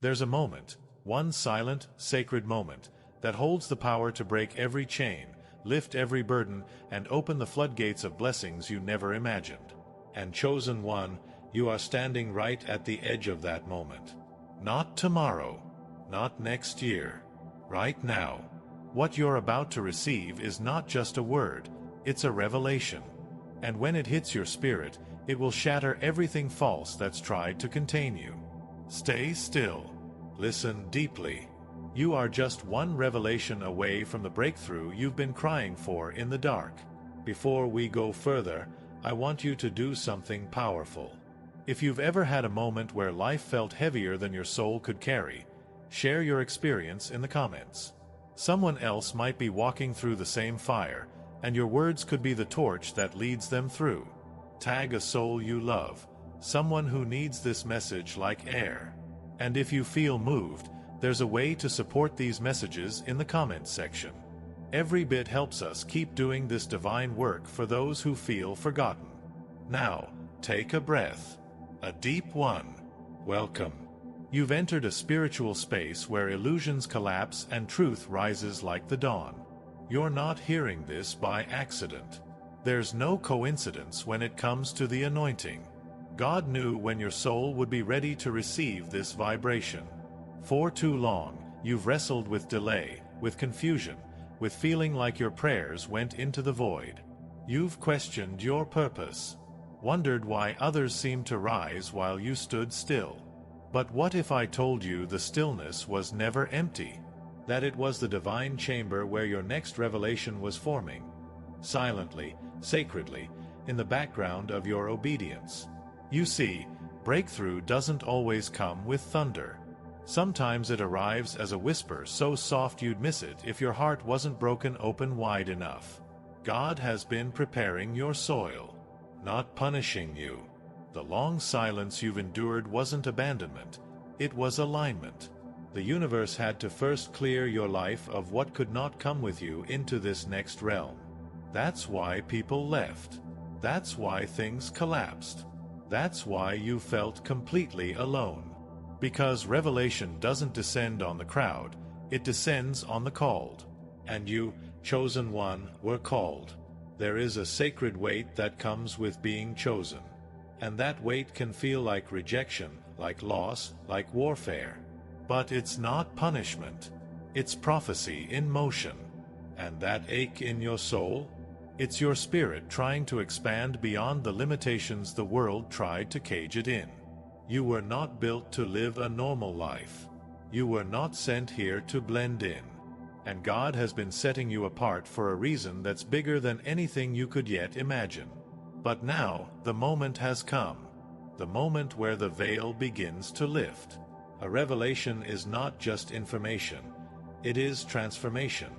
There's a moment, one silent, sacred moment, that holds the power to break every chain, lift every burden, and open the floodgates of blessings you never imagined. And chosen one, you are standing right at the edge of that moment. Not tomorrow, not next year, right now. What you're about to receive is not just a word, it's a revelation. And when it hits your spirit, it will shatter everything false that's tried to contain you. Stay still. Listen deeply. You are just one revelation away from the breakthrough you've been crying for in the dark. Before we go further, I want you to do something powerful. If you've ever had a moment where life felt heavier than your soul could carry, share your experience in the comments. Someone else might be walking through the same fire, and your words could be the torch that leads them through. Tag a soul you love, someone who needs this message like air. And if you feel moved, there's a way to support these messages in the comments section. Every bit helps us keep doing this divine work for those who feel forgotten. Now, take a breath. A deep one. Welcome. You've entered a spiritual space where illusions collapse and truth rises like the dawn. You're not hearing this by accident. There's no coincidence when it comes to the anointing. God knew when your soul would be ready to receive this vibration. For too long, you've wrestled with delay, with confusion, with feeling like your prayers went into the void. You've questioned your purpose, wondered why others seemed to rise while you stood still. But what if I told you the stillness was never empty? That it was the divine chamber where your next revelation was forming, silently, sacredly, in the background of your obedience. You see, breakthrough doesn't always come with thunder. Sometimes it arrives as a whisper so soft you'd miss it if your heart wasn't broken open wide enough. God has been preparing your soil, not punishing you. The long silence you've endured wasn't abandonment, it was alignment. The universe had to first clear your life of what could not come with you into this next realm. That's why people left. That's why things collapsed. That's why you felt completely alone. Because revelation doesn't descend on the crowd, it descends on the called. And you, chosen one, were called. There is a sacred weight that comes with being chosen. And that weight can feel like rejection, like loss, like warfare. But it's not punishment. It's prophecy in motion. And that ache in your soul? It's your spirit trying to expand beyond the limitations the world tried to cage it in. You were not built to live a normal life. You were not sent here to blend in. And God has been setting you apart for a reason that's bigger than anything you could yet imagine. But now, the moment has come. The moment where the veil begins to lift. A revelation is not just information. It is transformation.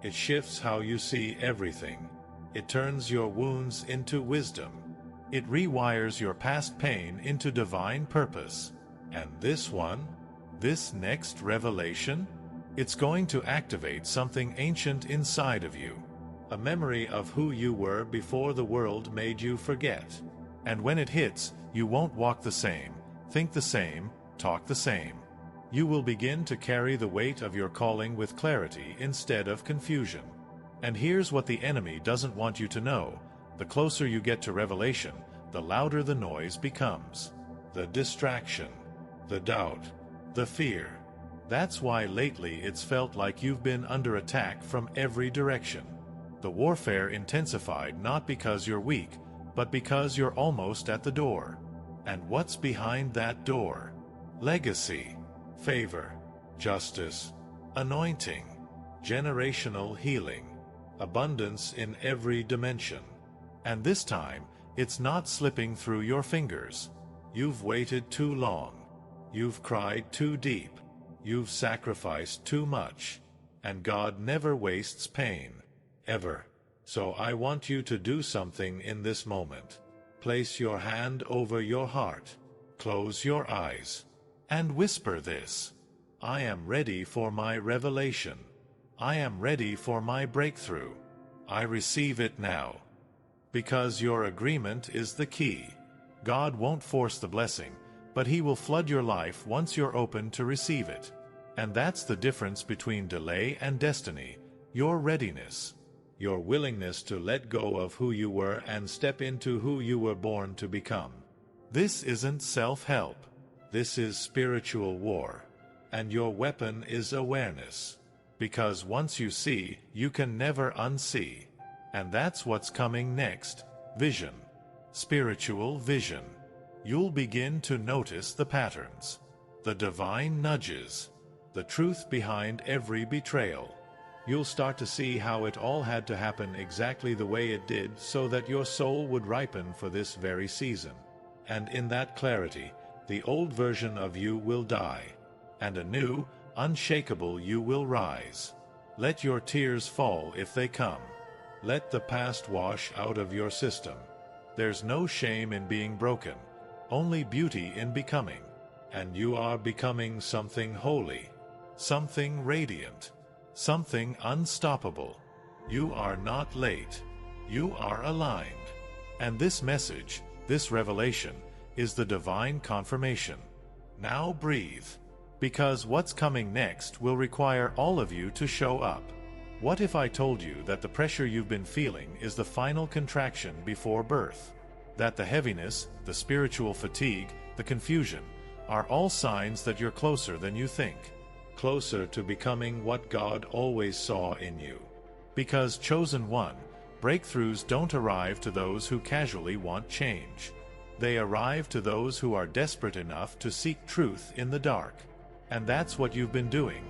It shifts how you see everything. It turns your wounds into wisdom. It rewires your past pain into divine purpose. And this one, this next revelation, it's going to activate something ancient inside of you. A memory of who you were before the world made you forget. And when it hits, you won't walk the same, think the same, talk the same. You will begin to carry the weight of your calling with clarity instead of confusion. And here's what the enemy doesn't want you to know. The closer you get to revelation, the louder the noise becomes. The distraction, the doubt, the fear. That's why lately it's felt like you've been under attack from every direction. The warfare intensified not because you're weak, but because you're almost at the door. And what's behind that door? Legacy, favor, justice, anointing, generational healing, abundance in every dimension. And this time, it's not slipping through your fingers. You've waited too long. You've cried too deep. You've sacrificed too much. And God never wastes pain. Ever. So I want you to do something in this moment. Place your hand over your heart. Close your eyes. And whisper this. I am ready for my revelation. I am ready for my breakthrough. I receive it now. Because your agreement is the key. God won't force the blessing, but He will flood your life once you're open to receive it. And that's the difference between delay and destiny: your readiness, your willingness to let go of who you were and step into who you were born to become. This isn't self-help. This is spiritual war. And your weapon is awareness. Because once you see, you can never unsee. And that's what's coming next: vision. Spiritual vision. You'll begin to notice the patterns, the divine nudges, the truth behind every betrayal. You'll start to see how it all had to happen exactly the way it did so that your soul would ripen for this very season. And in that clarity, the old version of you will die, and a new, unshakable you will rise. Let your tears fall if they come. Let the past wash out of your system. There's no shame in being broken, only beauty in becoming. And you are becoming something holy, something radiant, something unstoppable. You are not late. You are aligned. And this message, this revelation, is the divine confirmation. Now breathe, because what's coming next will require all of you to show up. What if I told you that the pressure you've been feeling is the final contraction before birth? That the heaviness, the spiritual fatigue, the confusion, are all signs that you're closer than you think. Closer to becoming what God always saw in you. Because, chosen one, breakthroughs don't arrive to those who casually want change. They arrive to those who are desperate enough to seek truth in the dark. And that's what you've been doing,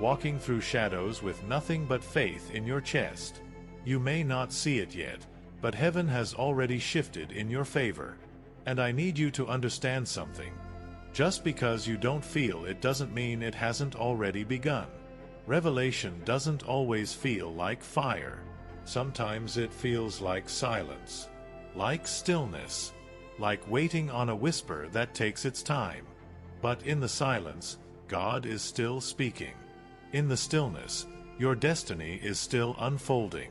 walking through shadows with nothing but faith in your chest. You may not see it yet, but heaven has already shifted in your favor. And I need you to understand something. Just because you don't feel it doesn't mean it hasn't already begun. Revelation doesn't always feel like fire. Sometimes it feels like silence, like stillness, like waiting on a whisper that takes its time. But in the silence, God is still speaking. In the stillness, your destiny is still unfolding.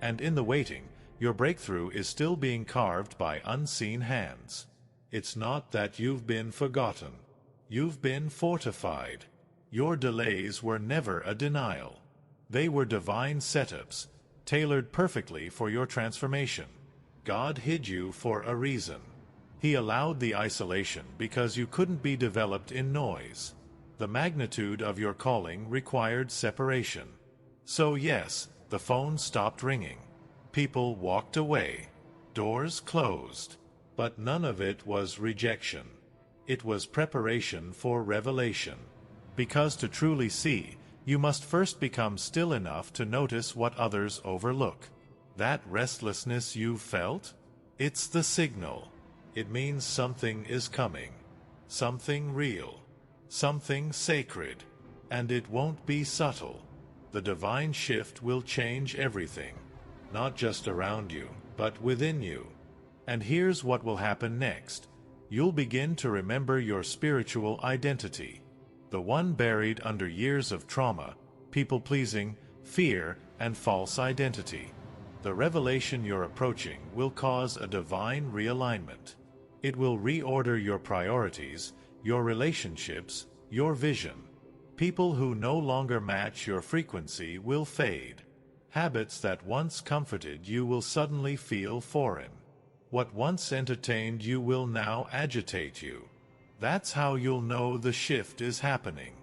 And in the waiting, your breakthrough is still being carved by unseen hands. It's not that you've been forgotten. You've been fortified. Your delays were never a denial. They were divine setups, tailored perfectly for your transformation. God hid you for a reason. He allowed the isolation because you couldn't be developed in noise. The magnitude of your calling required separation. So yes, the phone stopped ringing. People walked away. Doors closed. But none of it was rejection. It was preparation for revelation. Because to truly see, you must first become still enough to notice what others overlook. That restlessness you've felt? It's the signal. It means something is coming. Something real. Something sacred. And it won't be subtle. The divine shift will change everything. Not just around you, but within you. And here's what will happen next. You'll begin to remember your spiritual identity. The one buried under years of trauma, people-pleasing, fear, and false identity. The revelation you're approaching will cause a divine realignment. It will reorder your priorities, your relationships, your vision. People who no longer match your frequency will fade. Habits that once comforted you will suddenly feel foreign. What once entertained you will now agitate you. That's how you'll know the shift is happening.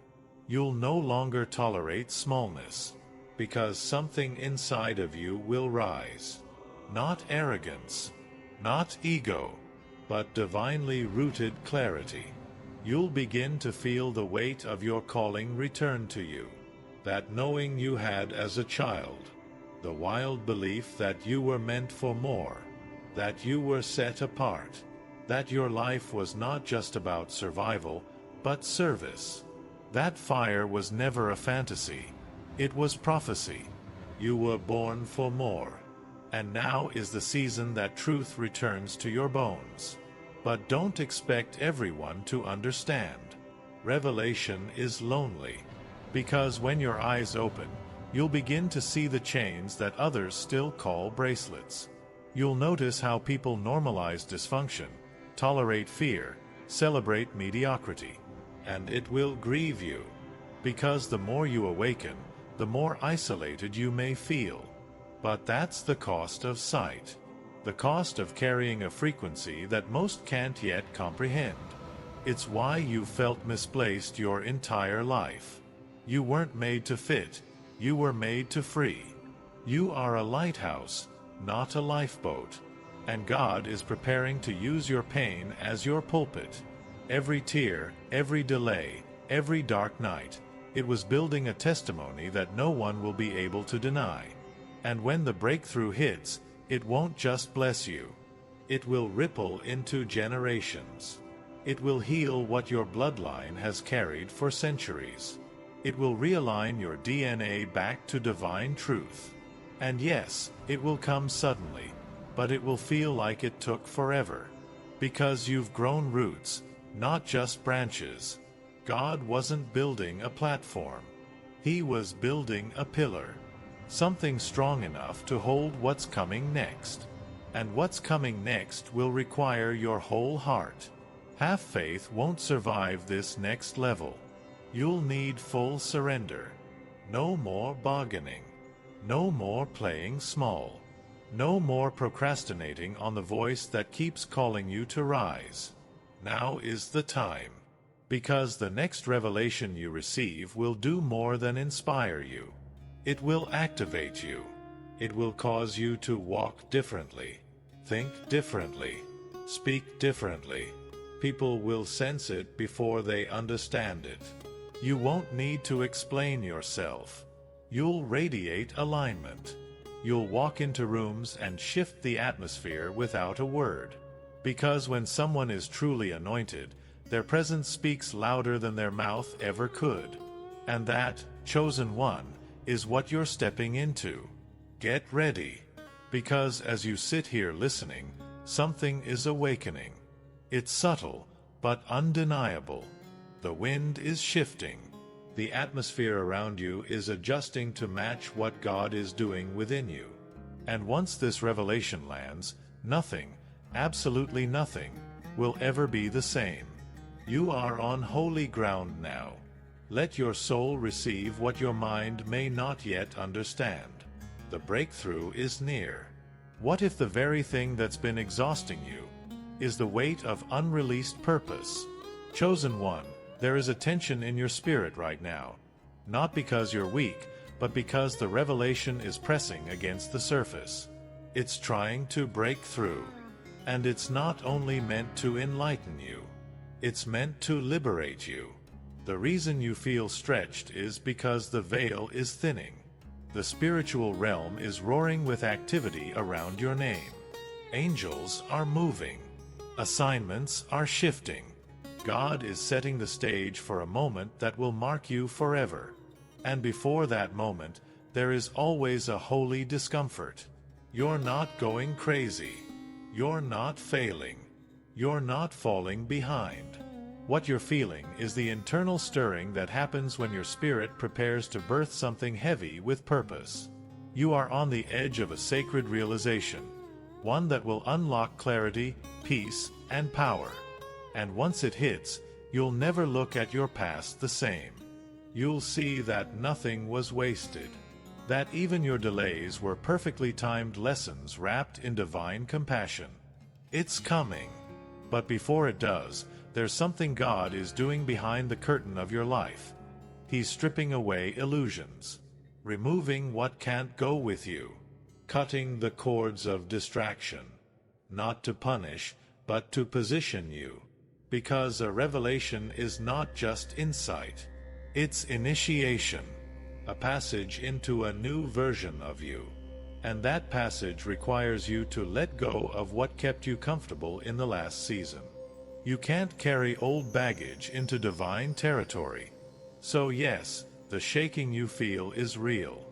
You'll no longer tolerate smallness, because something inside of you will rise. Not arrogance, not ego, but divinely rooted clarity. You'll begin to feel the weight of your calling return to you, that knowing you had as a child, the wild belief that you were meant for more, that you were set apart, that your life was not just about survival, but service. That fire was never a fantasy. It was prophecy. You were born for more. And now is the season that truth returns to your bones. But don't expect everyone to understand. Revelation is lonely. Because when your eyes open, you'll begin to see the chains that others still call bracelets. You'll notice how people normalize dysfunction, tolerate fear, celebrate mediocrity. And it will grieve you. Because the more you awaken, the more isolated you may feel. But that's the cost of sight. The cost of carrying a frequency that most can't yet comprehend. It's why you felt misplaced your entire life. You weren't made to fit, you were made to free. You are a lighthouse, not a lifeboat. And God is preparing to use your pain as your pulpit. Every tear, every delay, every dark night, it was building a testimony that no one will be able to deny. And when the breakthrough hits, it won't just bless you. It will ripple into generations. It will heal what your bloodline has carried for centuries. It will realign your DNA back to divine truth. And yes, it will come suddenly, but it will feel like it took forever. Because you've grown roots, not just branches. God wasn't building a platform. He was building a pillar. Something strong enough to hold what's coming next. And what's coming next will require your whole heart. Half faith won't survive this next level. You'll need full surrender. No more bargaining. No more playing small. No more procrastinating on the voice that keeps calling you to rise. Now is the time. Because the next revelation you receive will do more than inspire you. It will activate you. It will cause you to walk differently, think differently, speak differently. People will sense it before they understand it. You won't need to explain yourself. You'll radiate alignment. You'll walk into rooms and shift the atmosphere without a word. Because when someone is truly anointed, their presence speaks louder than their mouth ever could. And that, chosen one, is what you're stepping into. Get ready. Because as you sit here listening, something is awakening. It's subtle, but undeniable. The wind is shifting. The atmosphere around you is adjusting to match what God is doing within you. And once this revelation lands, nothing, absolutely nothing, will ever be the same. You are on holy ground now. Let your soul receive what your mind may not yet understand. The breakthrough is near. What if the very thing that's been exhausting you is the weight of unreleased purpose? Chosen one, there is a tension in your spirit right now. Not because you're weak, but because the revelation is pressing against the surface. It's trying to break through. And it's not only meant to enlighten you. It's meant to liberate you. The reason you feel stretched is because the veil is thinning. The spiritual realm is roaring with activity around your name. Angels are moving. Assignments are shifting. God is setting the stage for a moment that will mark you forever. And before that moment, there is always a holy discomfort. You're not going crazy. You're not failing. You're not falling behind. What you're feeling is the internal stirring that happens when your spirit prepares to birth something heavy with purpose. You are on the edge of a sacred realization, one that will unlock clarity, peace, and power. And once it hits, you'll never look at your past the same. You'll see that nothing was wasted, that even your delays were perfectly timed lessons wrapped in divine compassion. It's coming. But before it does, there's something God is doing behind the curtain of your life. He's stripping away illusions, removing what can't go with you, cutting the cords of distraction, not to punish, but to position you. Because a revelation is not just insight, it's initiation, a passage into a new version of you. And that passage requires you to let go of what kept you comfortable in the last season. You can't carry old baggage into divine territory. So yes, the shaking you feel is real.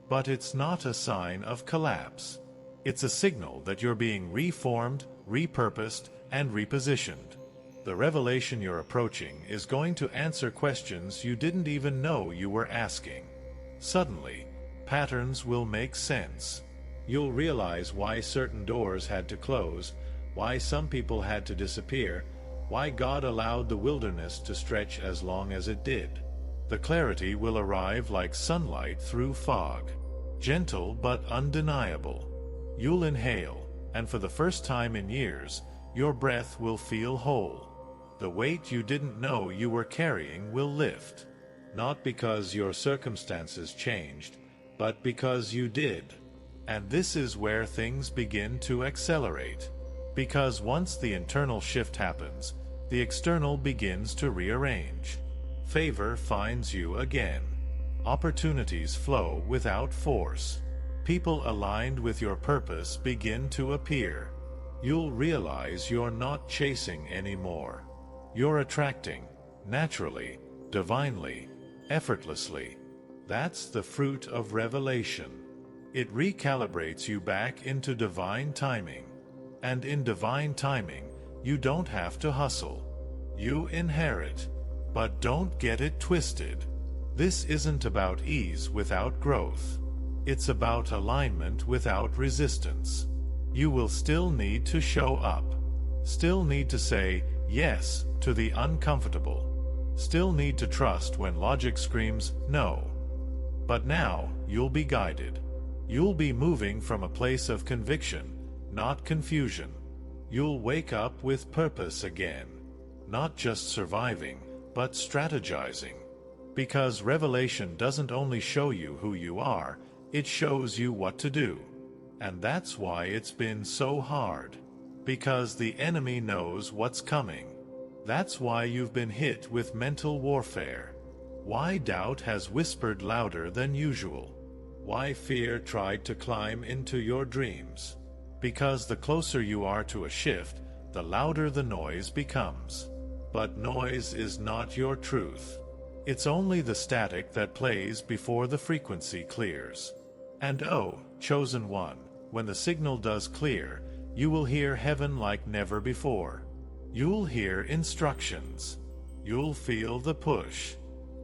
But it's not a sign of collapse. It's a signal that you're being reformed, repurposed, and repositioned. The revelation you're approaching is going to answer questions you didn't even know you were asking. Suddenly, patterns will make sense. You'll realize why certain doors had to close, why some people had to disappear, why God allowed the wilderness to stretch as long as it did. The clarity will arrive like sunlight through fog, gentle but undeniable. You'll inhale, and for the first time in years, your breath will feel whole. The weight you didn't know you were carrying will lift, not because your circumstances changed, but because you did. And this is where things begin to accelerate. Because once the internal shift happens, the external begins to rearrange. Favor finds you again. Opportunities flow without force. People aligned with your purpose begin to appear. You'll realize you're not chasing anymore. You're attracting, naturally, divinely, effortlessly. That's the fruit of revelation. It recalibrates you back into divine timing. And in divine timing, you don't have to hustle. You inherit. But don't get it twisted. This isn't about ease without growth. It's about alignment without resistance. You will still need to show up. Still need to say yes to the uncomfortable. Still need to trust when logic screams no. But now, you'll be guided. You'll be moving from a place of conviction, not confusion. You'll wake up with purpose again. Not just surviving, but strategizing. Because revelation doesn't only show you who you are, it shows you what to do. And that's why it's been so hard. Because the enemy knows what's coming. That's why you've been hit with mental warfare. Why doubt has whispered louder than usual. Why fear tried to climb into your dreams. Because the closer you are to a shift, the louder the noise becomes. But noise is not your truth. It's only the static that plays before the frequency clears. And oh, chosen one, when the signal does clear, you will hear heaven like never before. You'll hear instructions. You'll feel the push.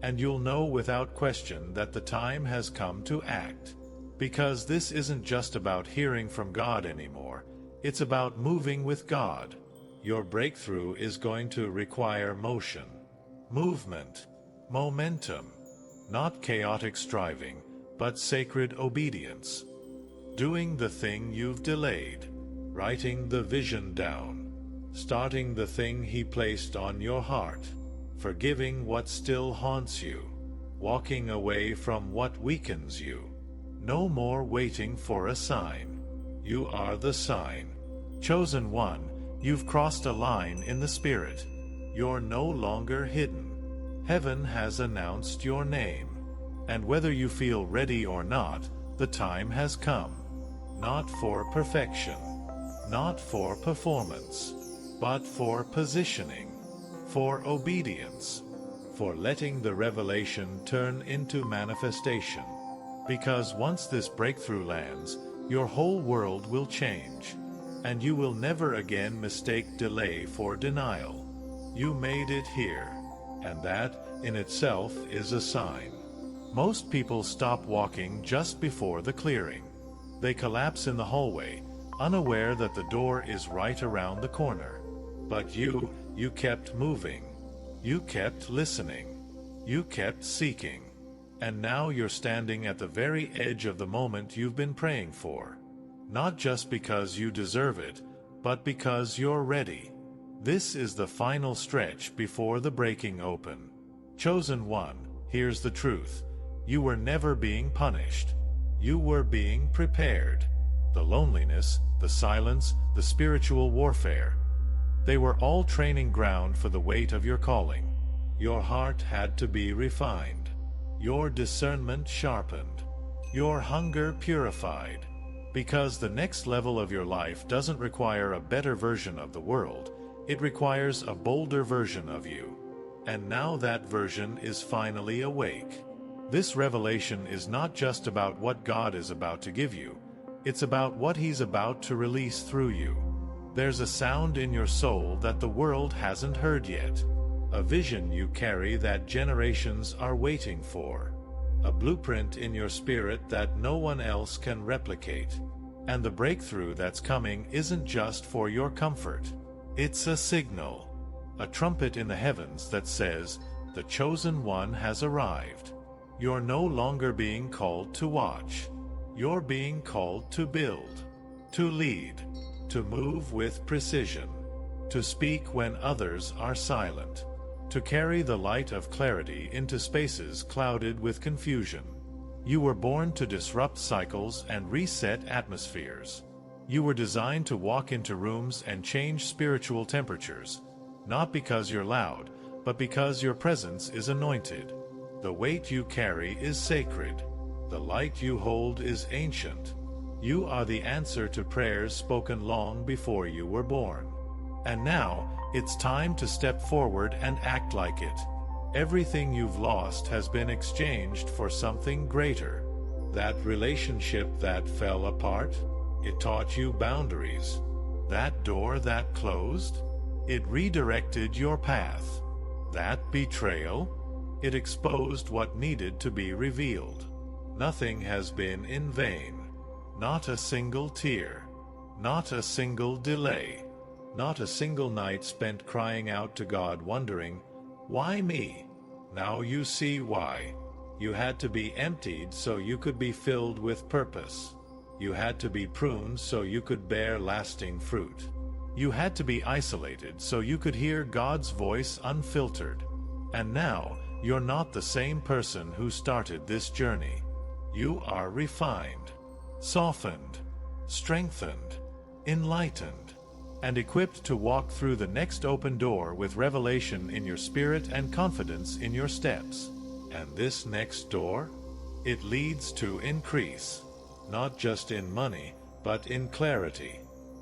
And you'll know without question that the time has come to act. Because this isn't just about hearing from God anymore. It's about moving with God. Your breakthrough is going to require motion, movement, momentum. Not chaotic striving, but sacred obedience. Doing the thing you've delayed. Writing the vision down. Starting the thing He placed on your heart. Forgiving what still haunts you. Walking away from what weakens you. No more waiting for a sign. You are the sign. Chosen one, you've crossed a line in the Spirit. You're no longer hidden. Heaven has announced your name. And whether you feel ready or not, the time has come. Not for perfection. Not for performance. But for positioning. For obedience. For letting the revelation turn into manifestation. Because once this breakthrough lands, your whole world will change. And you will never again mistake delay for denial. You made it here. And that, in itself, is a sign. Most people stop walking just before the clearing. They collapse in the hallway, unaware that the door is right around the corner. But you kept moving. You kept listening. You kept seeking. And now you're standing at the very edge of the moment you've been praying for. Not just because you deserve it, but because you're ready. This is the final stretch before the breaking open. Chosen one, here's the truth. You were never being punished. You were being prepared. The loneliness, the silence, the spiritual warfare. They were all training ground for the weight of your calling. Your heart had to be refined. Your discernment sharpened. Your hunger purified. Because the next level of your life doesn't require a better version of the world. It requires a bolder version of you. And now that version is finally awake. This revelation is not just about what God is about to give you. It's about what He's about to release through you. There's a sound in your soul that the world hasn't heard yet. A vision you carry that generations are waiting for. A blueprint in your spirit that no one else can replicate. And the breakthrough that's coming isn't just for your comfort. It's a signal. a trumpet in the heavens that says, "The chosen one has arrived." You're no longer being called to watch. You're being called to build, to lead, to move with precision, to speak when others are silent, to carry the light of clarity into spaces clouded with confusion. You were born to disrupt cycles and reset atmospheres. You were designed to walk into rooms and change spiritual temperatures, not because you're loud, but because your presence is anointed. The weight you carry is sacred. The light you hold is ancient. You are the answer to prayers spoken long before you were born. And now, it's time to step forward and act like it. Everything you've lost has been exchanged for something greater. That relationship that fell apart, it taught you boundaries. That door that closed, it redirected your path. That betrayal, it exposed what needed to be revealed. Nothing has been in vain. Not a single tear. Not a single delay. Not a single night spent crying out to God wondering, "Why me?" Now you see why. You had to be emptied so you could be filled with purpose. You had to be pruned so you could bear lasting fruit. You had to be isolated so you could hear God's voice unfiltered. And now, you're not the same person who started this journey. You are refined, softened, strengthened, enlightened, and equipped to walk through the next open door with revelation in your spirit and confidence in your steps. And this next door? It leads to increase, not just in money, but in clarity,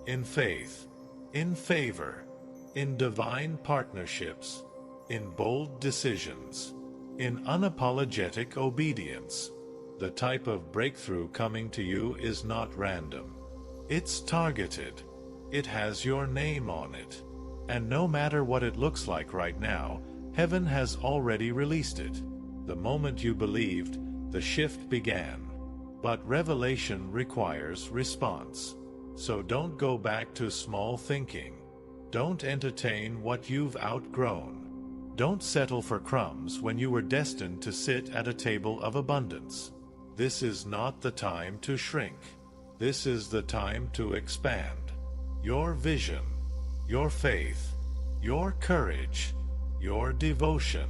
in faith, in favor, in divine partnerships, in bold decisions, in unapologetic obedience. The type of breakthrough coming to you is not random. It's targeted. It has your name on it. And no matter what it looks like right now, heaven has already released it. The moment you believed, the shift began. But revelation requires response. So don't go back to small thinking. Don't entertain what you've outgrown. Don't settle for crumbs when you were destined to sit at a table of abundance. This is not the time to shrink. This is the time to expand. Your vision, your faith, your courage, your devotion.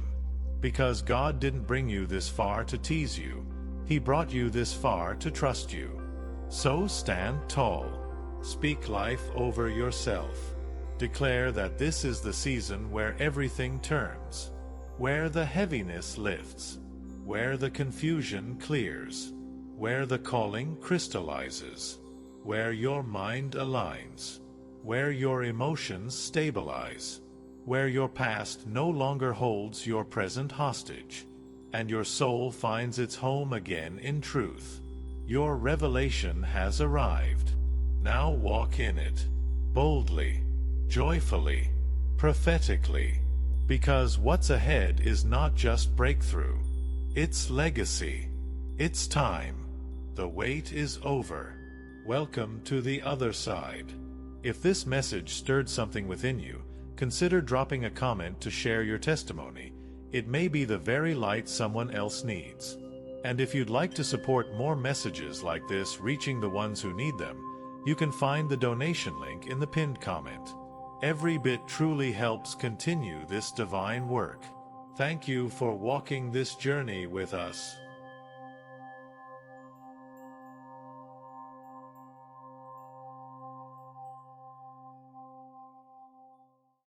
Because God didn't bring you this far to tease you. He brought you this far to trust you. So stand tall. Speak life over yourself. Declare that this is the season where everything turns, where the heaviness lifts, where the confusion clears, where the calling crystallizes, where your mind aligns, where your emotions stabilize, where your past no longer holds your present hostage, and your soul finds its home again in truth. Your revelation has arrived. Now walk in it, boldly, joyfully, prophetically, because what's ahead is not just breakthrough, it's legacy. It's time. The wait is over. Welcome to the other side. If this message stirred something within you, consider dropping a comment to share your testimony. It may be the very light someone else needs. And if you'd like to support more messages like this reaching the ones who need them, you can find the donation link in the pinned comment. Every bit truly helps continue this divine work. Thank you for walking this journey with us.